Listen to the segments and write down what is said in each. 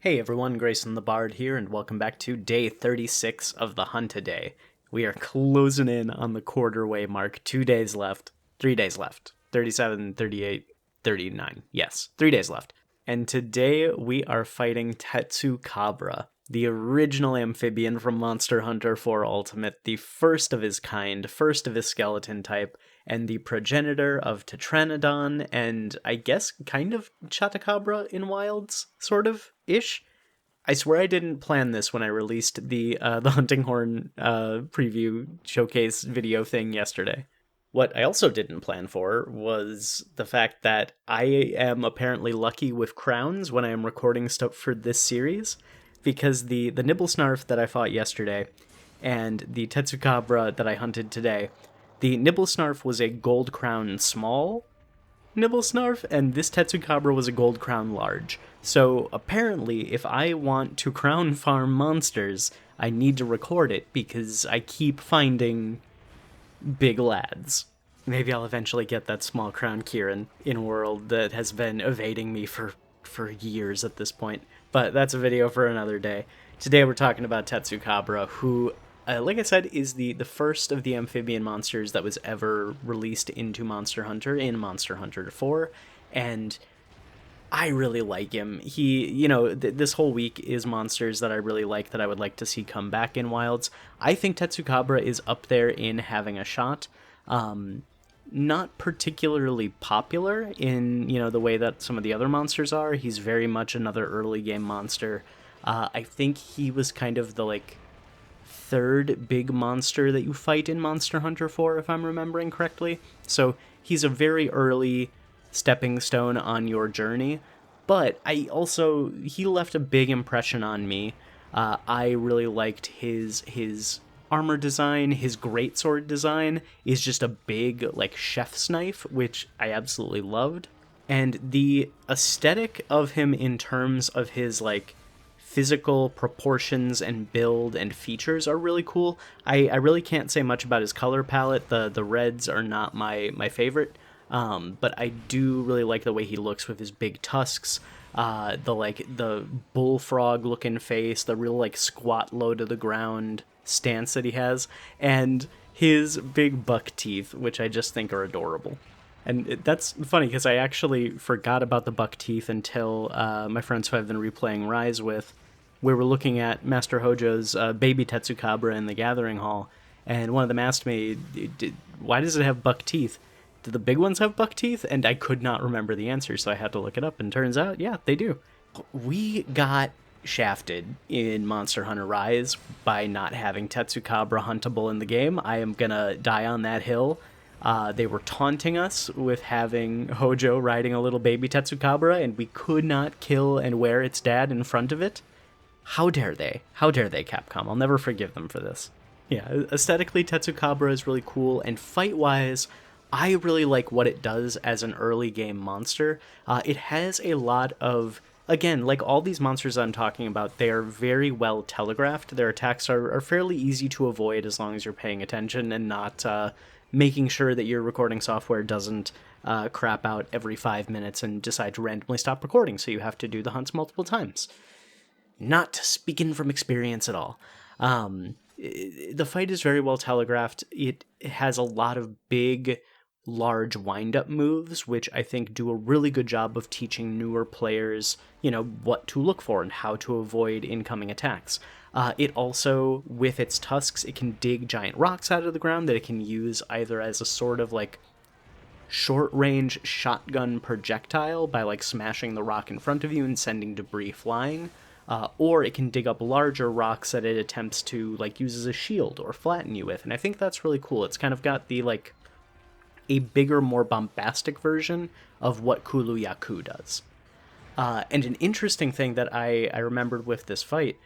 Hey everyone, Grayson the Bard here, and welcome back to day 36 of the hunt today. We are closing in on the quarter way mark. 2 days left. 3 days left. 37, 38, 39. Yes, 3 days left. And today we are fighting Tetsucabra, the original amphibian from Monster Hunter 4 Ultimate, the first of his kind, first of his skeleton type, and the progenitor of Tetranodon, and I guess kind of Chattacabra in Wilds, sort of ish. I swear I didn't plan this when I released the Hunting Horn preview showcase video thing yesterday. What I also didn't plan for was the fact that I am apparently lucky with crowns when I am recording stuff for this series, because the Nibblesnarf that I fought yesterday and the Tetsucabra that I hunted today, the Nibblesnarf was a gold crown small Nibblesnarf, and this Tetsucabra was a gold crown large. So apparently, if I want to crown farm monsters, I need to record it because I keep finding big lads. Maybe I'll eventually get that small crown Kieran in world that has been evading me for years at this point. But that's a video for another day. Today we're talking about Tetsucabra, who, like I said, is the first of the amphibian monsters that was ever released into Monster Hunter in Monster Hunter 4, and I really like him. He, this whole week is monsters that I really like that I would like to see come back in Wilds. I think Tetsucabra is up there in having a shot. Not particularly popular in, the way that some of the other monsters are. He's very much another early game monster. I think he was kind of the, third big monster that you fight in Monster Hunter 4, if I'm remembering correctly. So he's a very early stepping stone on your journey, but he left a big impression on me. I really liked his armor design. His greatsword design is just a big, chef's knife, which I absolutely loved. And the aesthetic of him in terms of his, physical proportions and build and features are really cool. I really can't say much about his color palette. The reds are not my favorite, but I do really like the way he looks with his big tusks, the bullfrog looking face, the real squat low to the ground stance that he has, and his big buck teeth, which I just think are adorable. And that's funny because I actually forgot about the buck teeth until my friends who I've been replaying Rise with, we were looking at Master Hojo's baby Tetsucabra in the Gathering Hall, and one of them asked me, why does it have buck teeth? Do the big ones have buck teeth? And I could not remember the answer, so I had to look it up, and turns out, yeah, they do. We got shafted in Monster Hunter Rise by not having Tetsucabra huntable in the game. I am gonna die on that hill. They were taunting us with having Hojo riding a little baby Tetsucabra, and we could not kill and wear its dad in front of it. How dare they? How dare they, Capcom? I'll never forgive them for this. Yeah, aesthetically, Tetsucabra is really cool, and fight-wise, I really like what it does as an early game monster. It has a lot of, again, like all these monsters I'm talking about, they are very well telegraphed. Their attacks are fairly easy to avoid as long as you're paying attention and not making sure that your recording software doesn't crap out every 5 minutes and decide to randomly stop recording, so you have to do the hunts multiple times. Not speaking from experience at all. The fight is very well telegraphed. It has a lot of big, large wind-up moves, which I think do a really good job of teaching newer players, what to look for and how to avoid incoming attacks. It also, with its tusks, it can dig giant rocks out of the ground that it can use either as a sort of, short-range shotgun projectile by, smashing the rock in front of you and sending debris flying. Or it can dig up larger rocks that it attempts to, use as a shield or flatten you with. And I think that's really cool. It's kind of got the, a bigger, more bombastic version of what Kulu Yaku does. And an interesting thing that I remembered with this fight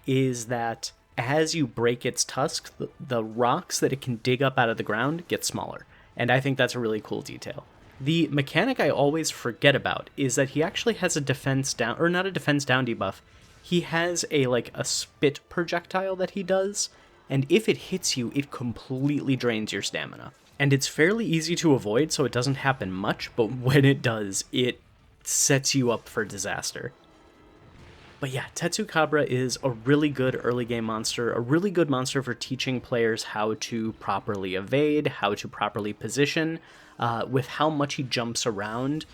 is that as you break its tusk, the rocks that it can dig up out of the ground get smaller. And I think that's a really cool detail. The mechanic I always forget about is that he actually has a defense down, or not a defense down debuff. He has a spit projectile that he does, and if it hits you, it completely drains your stamina. And it's fairly easy to avoid, so it doesn't happen much, but when it does, it sets you up for disaster. But yeah, Tetsucabra is a really good early game monster, a really good monster for teaching players how to properly evade, how to properly position, with how much he jumps around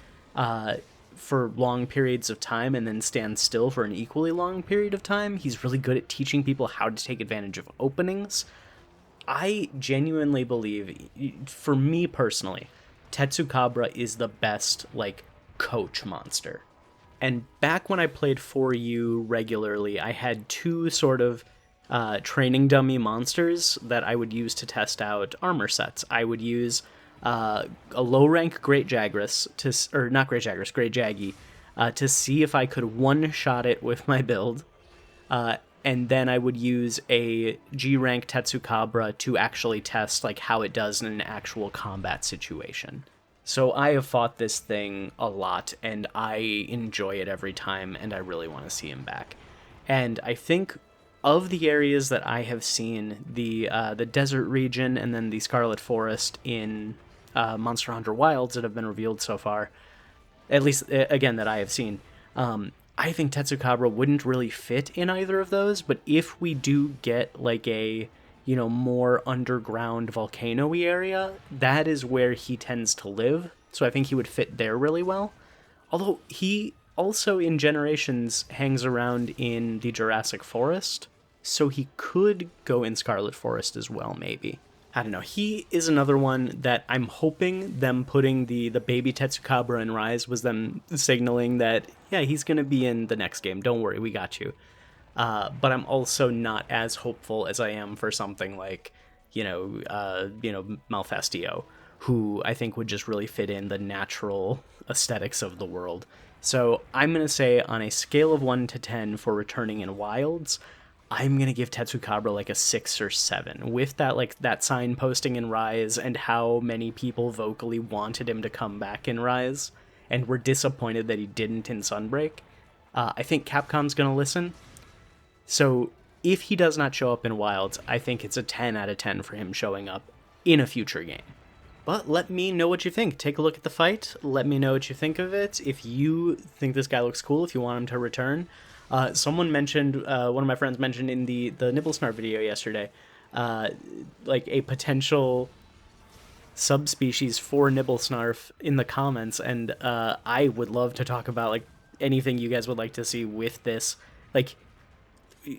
for long periods of time and then stands still for an equally long period of time. He's really good at teaching people how to take advantage of openings. I genuinely believe, for me personally, Tetsucabra is the best, like, coach monster. And back when I played 4U regularly, I had two sort of training dummy monsters that I would use to test out armor sets. I would use a low rank Great Jagras or not Great Jagras, Great Jaggy, to see if I could one shot it with my build. And then I would use a G rank Tetsucabra to actually test like how it does in an actual combat situation. So I have fought this thing a lot, and I enjoy it every time, and I really want to see him back. And I think of the areas that I have seen, the desert region and then the Scarlet Forest in Monster Hunter Wilds that have been revealed so far, at least, again, that I have seen, I think Tetsucabra wouldn't really fit in either of those, but if we do get like a, more underground volcano-y area, that is where he tends to live, so I think he would fit there really well. Although he also in Generations hangs around in the Jurassic Forest, so he could go in Scarlet Forest as well, maybe. I don't know. He is another one that I'm hoping them putting the baby Tetsucabra in Rise was them signaling that, yeah, he's going to be in the next game. Don't worry, we got you. But I'm also not as hopeful as I am for something like, Malfestio, who I think would just really fit in the natural aesthetics of the world. So I'm going to say on a scale of 1 to 10 for returning in Wilds, I'm going to give Tetsucabra like a 6 or 7. With that, like, that sign posting in Rise and how many people vocally wanted him to come back in Rise and were disappointed that he didn't in Sunbreak, I think Capcom's going to listen. So if he does not show up in Wilds, I think it's a 10 out of 10 for him showing up in a future game. But let me know what you think. Take a look at the fight. Let me know what you think of it. If you think this guy looks cool, if you want him to return. Someone mentioned, one of my friends mentioned in the Nibblesnarf video yesterday, like a potential subspecies for Nibblesnarf in the comments, and I would love to talk about like anything you guys would like to see with this. Like,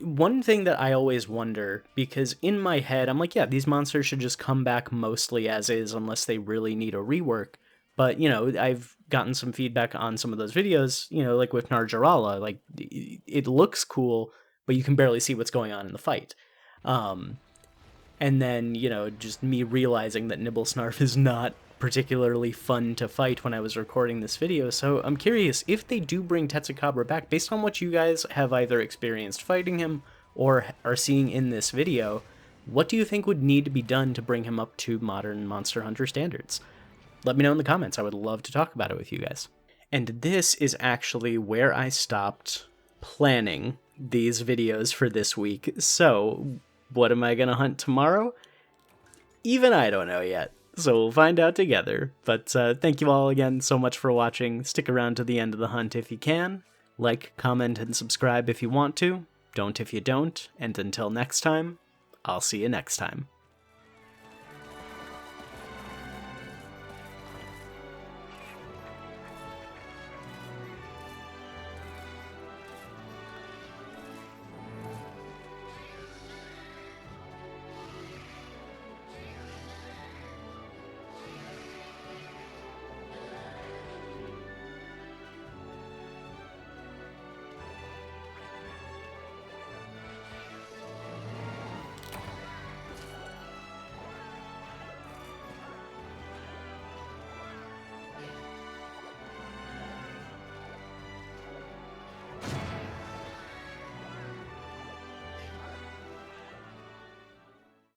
one thing that I always wonder, because in my head, I'm like, yeah, these monsters should just come back mostly as is unless they really need a rework. But, I've gotten some feedback on some of those videos, like with Narjarala, like, it looks cool, but you can barely see what's going on in the fight. And then, just me realizing that Nibblesnarf is not particularly fun to fight when I was recording this video, so I'm curious if they do bring Tetsucabra back, based on what you guys have either experienced fighting him or are seeing in this video, what do you think would need to be done to bring him up to modern Monster Hunter standards? Let me know in the comments. I would love to talk about it with you guys. And this is actually where I stopped planning these videos for this week. So, what am I going to hunt tomorrow? Even I don't know yet. So we'll find out together. But thank you all again so much for watching. Stick around to the end of the hunt if you can. Like, comment, and subscribe if you want to. Don't if you don't. And until next time, I'll see you next time.